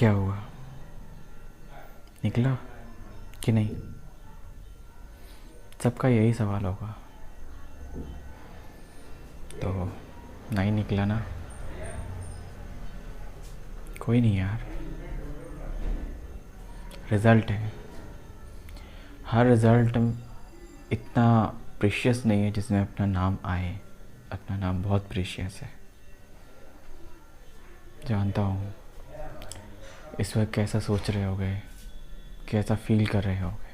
क्या हुआ, निकला कि नहीं? सबका यही सवाल होगा। तो नहीं निकला ना, कोई नहीं यार, रिज़ल्ट है। हर रिज़ल्ट इतना प्रीशियस नहीं है जिसमें अपना नाम आए। अपना नाम बहुत प्रीशियस है। जानता हूँ इस वक्त कैसा सोच रहे होगे, कैसा फील कर रहे होगे,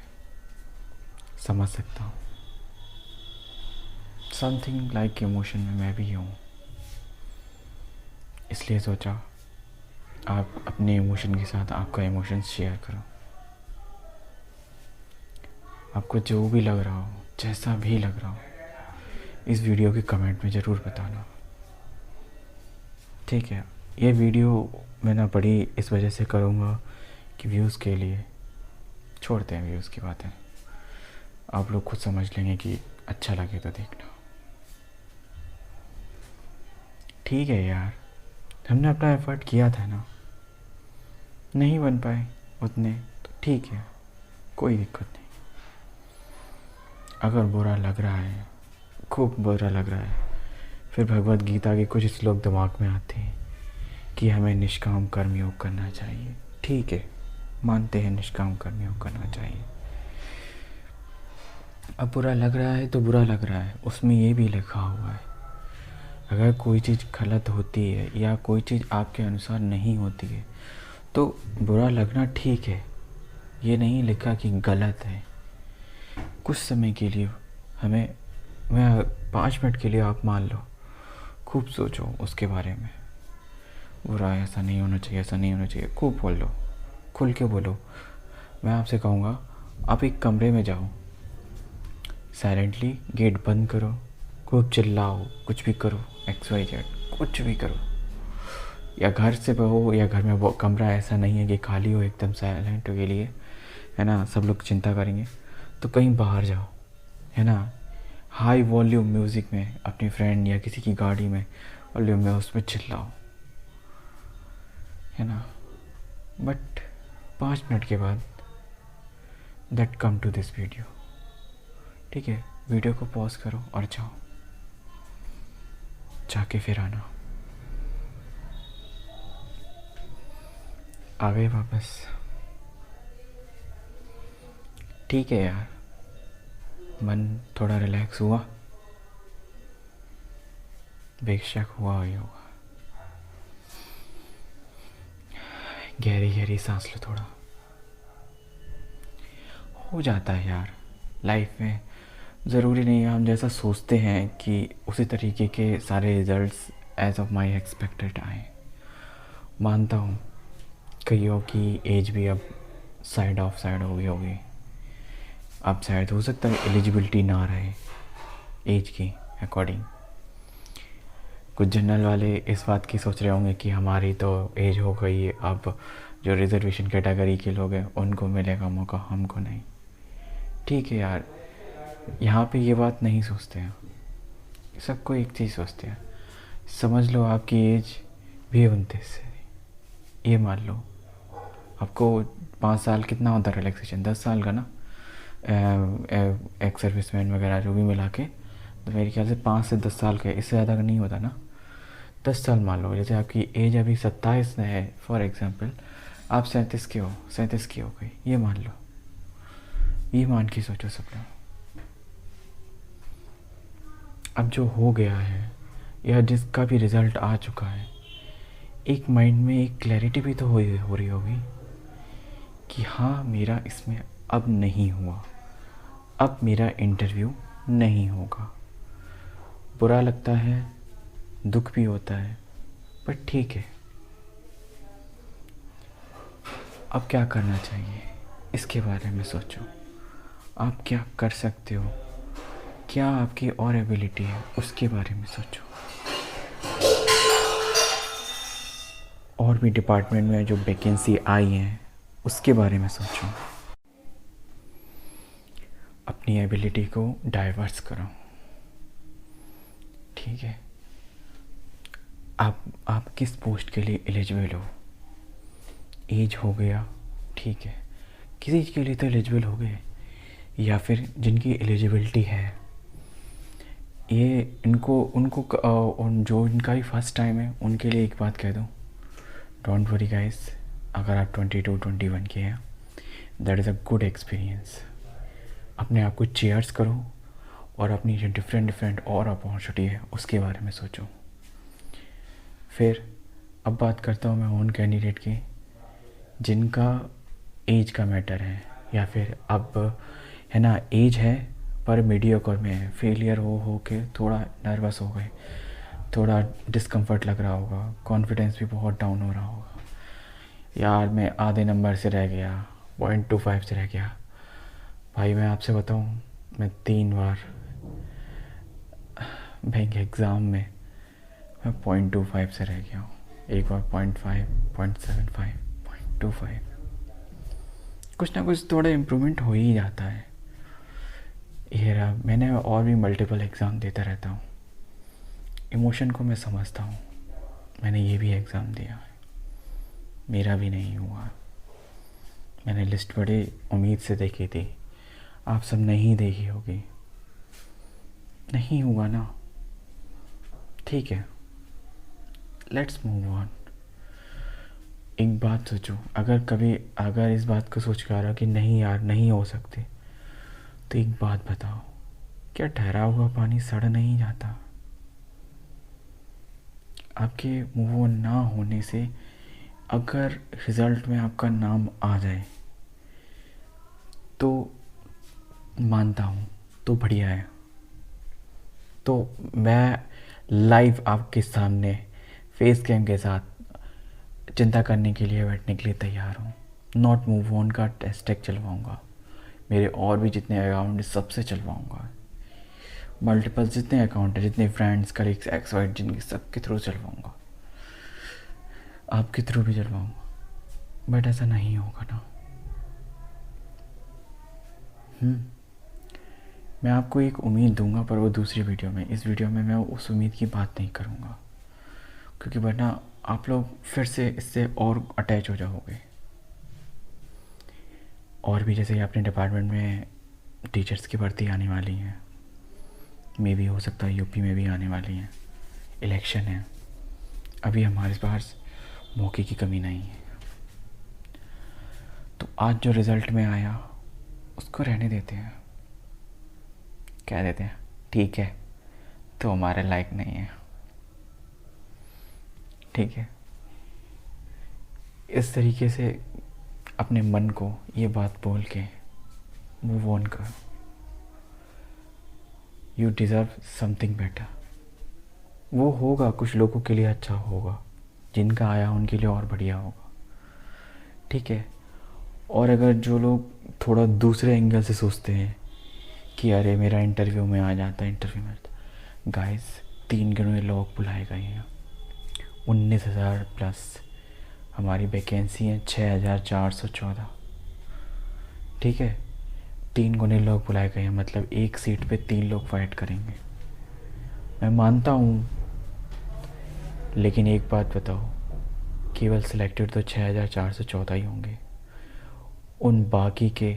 समझ सकता हूँ। समथिंग लाइक इमोशन में मैं भी हूँ, इसलिए सोचा आप अपने इमोशन के साथ आपका इमोशन शेयर करो। आपको जो भी लग रहा हो, जैसा भी लग रहा हो, इस वीडियो के कमेंट में ज़रूर बताना, ठीक है? ये वीडियो मैं ना बड़ी इस वजह से करूँगा कि व्यूज़ के लिए। छोड़ते हैं व्यूज़ की बातें, आप लोग खुद समझ लेंगे कि अच्छा लगे तो देखना। ठीक है यार, हमने अपना एफ़र्ट किया था ना, नहीं बन पाए उतने तो ठीक है, कोई दिक्कत नहीं। अगर बुरा लग रहा है, खूब बुरा लग रहा है, फिर भगवत गीता के कुछ श्लोक दिमाग में आते हैं कि हमें निष्काम कर्म योग करना चाहिए। ठीक है, मानते हैं निष्काम कर्म योग करना चाहिए। अब बुरा लग रहा है तो बुरा लग रहा है, उसमें ये भी लिखा हुआ है अगर कोई चीज़ गलत होती है या कोई चीज़ आपके अनुसार नहीं होती है तो बुरा लगना ठीक है। ये नहीं लिखा कि गलत है। कुछ समय के लिए मैं 5 मिनट के लिए आप मान लो, खूब सोचो उसके बारे में। बुरा ऐसा नहीं होना चाहिए, ऐसा नहीं होना चाहिए, खूब बोल लो, खुल के बोलो। मैं आपसे कहूँगा आप एक कमरे में जाओ, साइलेंटली गेट बंद करो, खूब चिल्लाओ, कुछ भी करो, XYZ कुछ भी करो। या घर से हो या घर में वो कमरा ऐसा नहीं है कि खाली हो एकदम साइलेंट के लिए, है ना, सब लोग चिंता करेंगे, तो कहीं बाहर जाओ, है ना, हाई वॉल्यूम म्यूज़िक में अपनी फ्रेंड या किसी की गाड़ी में वॉल्यूम में उसमें चिल्लाओ, है ना। बट 5 मिनट के बाद that come to this video, ठीक है? वीडियो को पॉज करो और जाओ, जाके फिर आना। आ गए वापस? ठीक है यार, मन थोड़ा रिलैक्स हुआ, बेशक हुआ ही होगा। गहरी गहरी सांस लो, थोड़ा हो जाता है यार लाइफ में। ज़रूरी नहीं है हम जैसा सोचते हैं कि उसी तरीके के सारे results as of my expected आए। मानता हूँ कईयों की एज भी अब साइड हो गई होगी। अब शायद हो सकता है एलिजिबिलिटी ना रहे एज की अकॉर्डिंग। कुछ जनरल वाले इस बात की सोच रहे होंगे कि हमारी तो एज हो गई है, अब जो रिजर्वेशन कैटेगरी के लोग हैं उनको मिलेगा मौका, हमको नहीं। ठीक है यार, यहाँ पे ये बात नहीं सोचते हैं। सबको एक चीज़ सोचते हैं, समझ लो आपकी एज भी 29 है, ये मान लो। आपको 5 साल कितना होता है रिलैक्सेशन? 10 साल का ना, एक्स सर्विसमैन वगैरह जो भी मिला के, तो मेरे ख्याल से 5 से 10 साल का, इससे ज़्यादा का नहीं होता ना। 10 साल मान लो, जैसे आपकी एज अभी 27 है फॉर एग्ज़ाम्पल, आप 37 की हो गई, ये मान लो। ये मान के सोचो सब लोग। अब जो हो गया है या जिसका भी रिज़ल्ट आ चुका है, एक माइंड में एक क्लैरिटी भी तो हो रही होगी कि हाँ मेरा इसमें अब नहीं हुआ, अब मेरा इंटरव्यू नहीं होगा। बुरा लगता है, दुख भी होता है, पर ठीक है। अब क्या करना चाहिए इसके बारे में सोचो। आप क्या कर सकते हो, क्या आपकी और एबिलिटी है, उसके बारे में सोचो। और भी डिपार्टमेंट में जो वैकेंसी आई हैं उसके बारे में सोचो। अपनी एबिलिटी को डाइवर्स करो, ठीक है? आप किस पोस्ट के लिए एलिजिबल हो, एज हो गया, ठीक है, किसी के लिए तो एलिजिबल हो गए, या फिर जिनकी एलिजिबिलिटी है, ये इनको उनको जो इनका ही फर्स्ट टाइम है उनके लिए एक बात कह दूँ, डोंट वरी गाइस, अगर आप 22-21 के हैं, that is a good experience. अपने आप को चेयर्स करो और अपनी जो डिफरेंट और अपॉर्चुनिटी है उसके बारे में सोचो। फिर अब बात करता हूँ मैं उन कैंडिडेट की जिनका एज का मैटर है, या फिर अब है ना एज है पर मीडियोकर में है, फेलियर हो के थोड़ा नर्वस हो गए, थोड़ा डिस्कम्फर्ट लग रहा होगा, कॉन्फिडेंस भी बहुत डाउन हो रहा होगा, यार मैं आधे नंबर से रह गया, 0.25 से रह गया। भाई मैं आपसे बताऊँ, मैं 3 बार बैंक एग्ज़ाम में मैं 0.25 से रह गया हूँ, एक बार 0.5, 0.75, 0.25। कुछ ना कुछ थोड़ा इम्प्रूवमेंट हो ही जाता है। ये रहा, मैंने और भी मल्टीपल एग्ज़ाम देता रहता हूँ, इमोशन को मैं समझता हूँ, मैंने ये भी एग्ज़ाम दिया है, मेरा भी नहीं हुआ। मैंने लिस्ट बड़ी उम्मीद से देखी थी, आप सब नहीं देखी होगी, नहीं हुआ ना, ठीक है, लेट्स मूव ऑन। एक बात सोचो, अगर इस बात को सोच कर आ रहा कि नहीं यार नहीं हो सकती, तो एक बात बताओ, क्या ठहरा हुआ पानी सड़ नहीं जाता? आपके मूव ऑन ना होने से अगर रिज़ल्ट में आपका नाम आ जाए तो मानता हूँ, तो बढ़िया है, तो मैं लाइव आपके सामने फेस कैम के साथ चिंता करने के लिए बैठने के लिए तैयार हूँ। नॉट मूव ऑन का टेस्टेक चलवाऊँगा, मेरे और भी जितने अकाउंट है सबसे चलवाऊँगा, मल्टीपल जितने अकाउंट है, जितने फ्रेंड्स कलीग्स एक्स वाइट जिनके सबके थ्रू चलवाऊँगा, आपके थ्रू भी चलवाऊँगा, बट ऐसा नहीं होगा ना। मैं आपको एक उम्मीद दूंगा, पर वो दूसरी वीडियो में, इस वीडियो में मैं उस उम्मीद की बात नहीं करूँगा, क्योंकि वरना आप लोग फिर से इससे और अटैच हो जाओगे। और भी जैसे अपने डिपार्टमेंट में टीचर्स की भर्ती आने वाली है, मे भी हो सकता है यूपी में भी आने वाली है, इलेक्शन है, अभी हमारे पास मौके की कमी नहीं है। तो आज जो रिज़ल्ट में आया उसको रहने देते हैं, कह देते हैं ठीक है, तो हमारे लायक नहीं है, ठीक है। इस तरीके से अपने मन को ये बात बोल के मूव ऑन करो, यू डिज़र्व समथिंग बेटर। वो होगा कुछ लोगों के लिए अच्छा होगा, जिनका आया उनके लिए और बढ़िया होगा, ठीक है। और अगर जो लोग थोड़ा दूसरे एंगल से सोचते हैं कि अरे मेरा इंटरव्यू में आ जाता है, इंटरव्यू में गाइस 3 गिने लोग बुलाए गए हैं, 19,000 प्लस हमारी वैकेंसी है, 6,414, ठीक है। 3 गुने लोग बुलाए गए हैं, मतलब एक सीट पे 3 लोग फाइट करेंगे, मैं मानता हूँ, लेकिन एक बात बताओ, केवल सिलेक्टेड तो 6,414 ही होंगे, उन बाकी के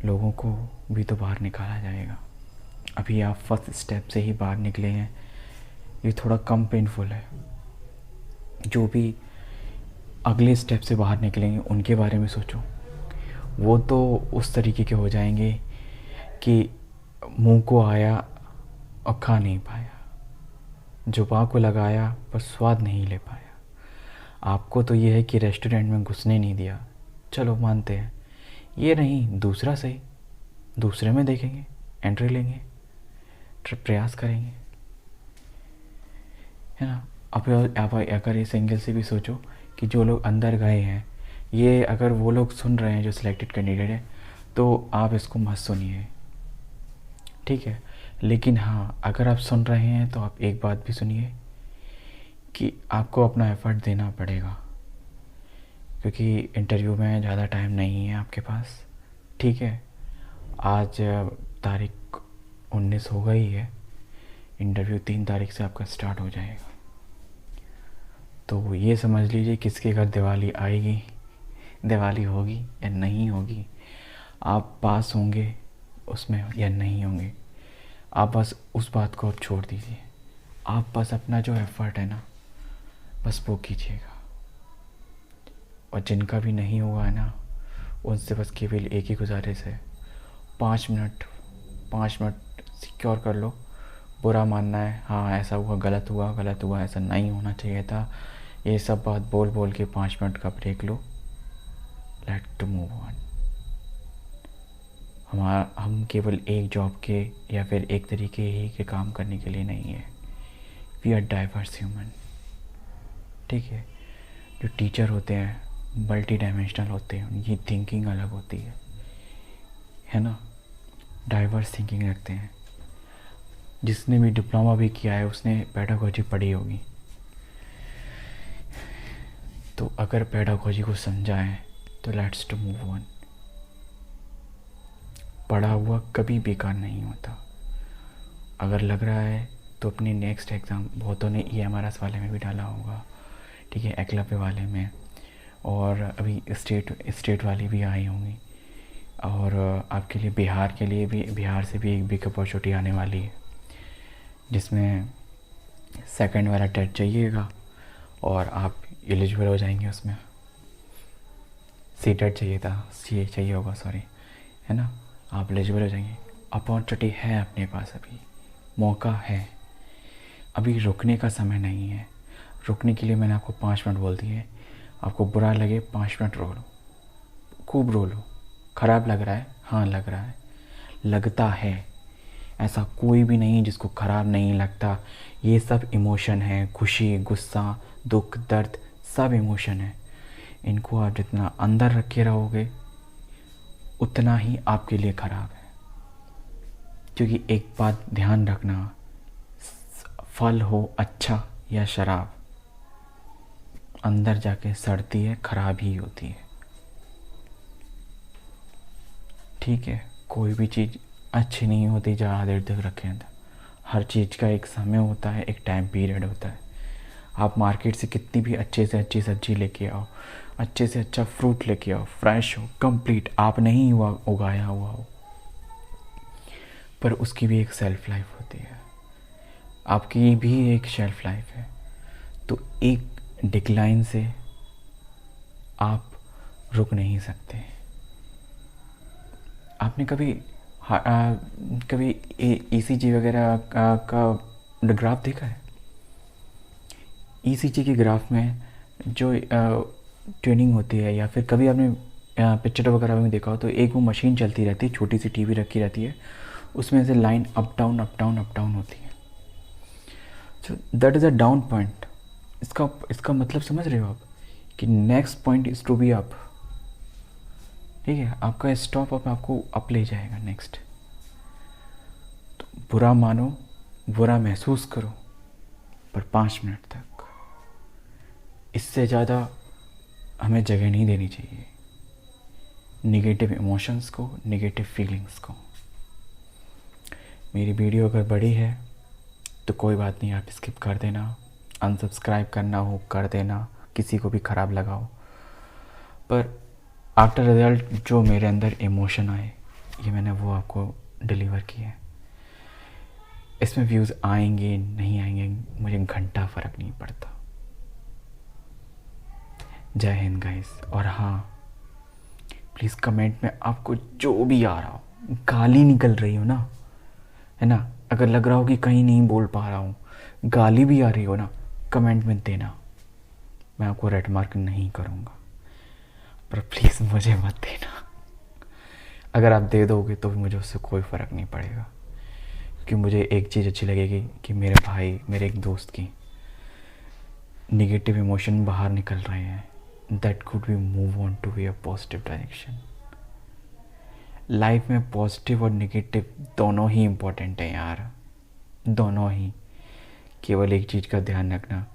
लोगों को भी तो बाहर निकाला जाएगा। अभी आप फर्स्ट स्टेप से ही बाहर निकले हैं, ये थोड़ा कम पेनफुल है। जो भी अगले स्टेप से बाहर निकलेंगे उनके बारे में सोचो, वो तो उस तरीके के हो जाएंगे कि मुंह को आया और खा नहीं पाया, जुबान को लगाया पर स्वाद नहीं ले पाया। आपको तो ये है कि रेस्टोरेंट में घुसने नहीं दिया, चलो मानते हैं, ये नहीं दूसरा सही, दूसरे में देखेंगे, एंट्री लेंगे, प्रयास करेंगे, है ना। अब अगर इस एंगल से भी सोचो कि जो लोग अंदर गए हैं, ये अगर वो लोग सुन रहे हैं जो सिलेक्टेड कैंडिडेट है, तो आप इसको मत सुनिए, ठीक है। लेकिन हाँ, अगर आप सुन रहे हैं तो आप एक बात भी सुनिए कि आपको अपना एफ़र्ट देना पड़ेगा, क्योंकि इंटरव्यू में ज़्यादा टाइम नहीं है आपके पास, ठीक है। आज तारीख 19 हो गई है, इंटरव्यू 3 तारीख से आपका स्टार्ट हो जाएगा। तो ये समझ लीजिए किसके घर दिवाली आएगी दिवाली होगी या नहीं होगी, आप पास होंगे उसमें या नहीं होंगे, आप बस उस बात को अब छोड़ दीजिए। आप बस अपना जो एफ़र्ट है ना, बस वो कीजिएगा। और जिनका भी नहीं हुआ है ना, उनसे बस केवल एक ही गुजारिश है, 5 मिनट सिक्योर कर लो। बुरा मानना है, हाँ ऐसा हुआ, गलत हुआ, ऐसा नहीं होना चाहिए था, ये सब बात बोल बोल के 5 मिनट का ब्रेक लो। Let to move on. हम केवल एक जॉब के या फिर एक तरीके ही के काम करने के लिए नहीं है। वी आर डाइवर्स ह्यूमन, ठीक है। जो टीचर होते हैं मल्टी डायमेंशनल होते हैं, उनकी थिंकिंग अलग होती है ना, डाइवर्स थिंकिंग रखते हैं। जिसने भी डिप्लोमा भी किया है उसने पेडागोजी पढ़ी होगी, तो अगर पेडागोजी को समझा है तो लेट्स टू मूव ऑन। पढ़ा हुआ कभी बेकार नहीं होता। अगर लग रहा है तो अपनी नेक्स्ट एग्ज़ाम, बहुतों ने EMRS वाले में भी डाला होगा, ठीक है, एकलव्य वाले में, और अभी स्टेट वाली भी आई होंगी, और आपके लिए बिहार से भी एक बिग अपॉर्चुनिटी आने वाली है, जिसमें सेकंड वाला टेस्ट चाहिएगा और आप एलिजिबल हो जाएंगे उसमें। सीटेट चाहिए होगा, सॉरी, है ना, आप एलिजिबल हो जाएंगे। अपॉर्चुनिटी है अपने पास, अभी मौका है, अभी रुकने का समय नहीं है। रुकने के लिए मैंने आपको 5 मिनट बोल दिए। आपको बुरा लगे 5 मिनट रो लो, खूब रो लो। ख़राब लग रहा है, हाँ लग रहा है, लगता है, ऐसा कोई भी नहीं जिसको ख़राब नहीं लगता। ये सब इमोशन है, खुशी, गुस्सा, दुख, दर्द, सब इमोशन है। इनको आप जितना अंदर रख के रहोगे उतना ही आपके लिए ख़राब है। क्योंकि एक बात ध्यान रखना, फल हो अच्छा या शराब, अंदर जाके सड़ती है, ख़राब ही होती है, ठीक है। कोई भी चीज़ अच्छी नहीं होती ज़्यादा देर तक रखें अंदर। हर चीज़ का एक समय होता है, एक टाइम पीरियड होता है। आप मार्केट से कितनी भी अच्छे से अच्छी सब्ज़ी लेके आओ, अच्छे से अच्छा फ्रूट लेके आओ, फ्रेश हो, कंप्लीट, आप नहीं उगाया हुआ हो, पर उसकी भी एक सेल्फ लाइफ होती है, आपकी भी एक शेल्फ लाइफ है। तो एक डिक्लाइन से आप रुक नहीं सकते। आपने कभी ECG वगैरह का ग्राफ देखा है? ECG के ग्राफ में जो ट्यूनिंग होती है, या फिर कभी आपने पिक्चर वगैरह में देखा हो, तो एक वो मशीन चलती रहती है, छोटी सी टीवी रखी रहती है, उसमें से line up down up down up down होती है। So that is a down point. इसका मतलब समझ रहे हो आप, कि next point is to be up, ठीक है। आपका स्टॉप अप आपको अप ले जाएगा नेक्स्ट। तो बुरा मानो, बुरा महसूस करो, पर 5 मिनट तक, इससे ज़्यादा हमें जगह नहीं देनी चाहिए निगेटिव इमोशंस को, निगेटिव फीलिंग्स को। मेरी वीडियो अगर बड़ी है तो कोई बात नहीं, आप स्किप कर देना, अनसब्सक्राइब करना हो कर देना, किसी को भी ख़राब लगा हो। पर आफ्टर रिजल्ट जो मेरे अंदर इमोशन आए, ये मैंने वो आपको डिलीवर किया है। इसमें व्यूज़ आएंगे नहीं आएंगे मुझे घंटा फ़र्क नहीं पड़ता। जय हिंद गाइस। और हाँ, प्लीज़ कमेंट में आपको जो भी आ रहा हो, गाली निकल रही हो ना, है ना, अगर लग रहा हो कि कहीं नहीं बोल पा रहा हूँ, गाली भी आ रही हो ना, कमेंट में देना, मैं आपको रेड मार्क नहीं करूँगा, पर प्लीज़ मुझे मत देना। अगर आप दे दोगे तो भी मुझे उससे कोई फ़र्क नहीं पड़ेगा, क्योंकि मुझे एक चीज़ अच्छी लगेगी कि मेरे भाई, मेरे एक दोस्त की निगेटिव इमोशन बाहर निकल रहे हैं, that could be move on to be a positive direction. Life में पॉजिटिव और निगेटिव दोनों ही इम्पोर्टेंट हैं यार, दोनों ही। केवल एक चीज़ का ध्यान रखना,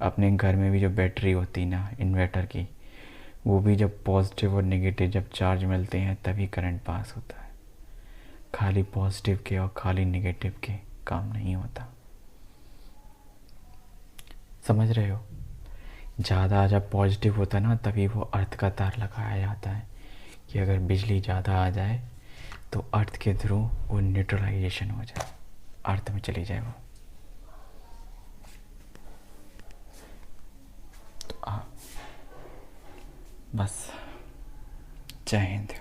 अपने घर में भी जो बैटरी होती ना इन्वर्टर की, वो भी जब पॉजिटिव और नेगेटिव जब चार्ज मिलते हैं तभी करंट पास होता है। खाली पॉजिटिव के और खाली नेगेटिव के काम नहीं होता, समझ रहे हो? ज़्यादा जब पॉजिटिव होता है ना, तभी वो अर्थ का तार लगाया जाता है कि अगर बिजली ज़्यादा आ जाए तो अर्थ के थ्रू वो न्यूट्रलाइजेशन हो जाए, अर्थ में चली जाए वो। तो बस, जय हिंद।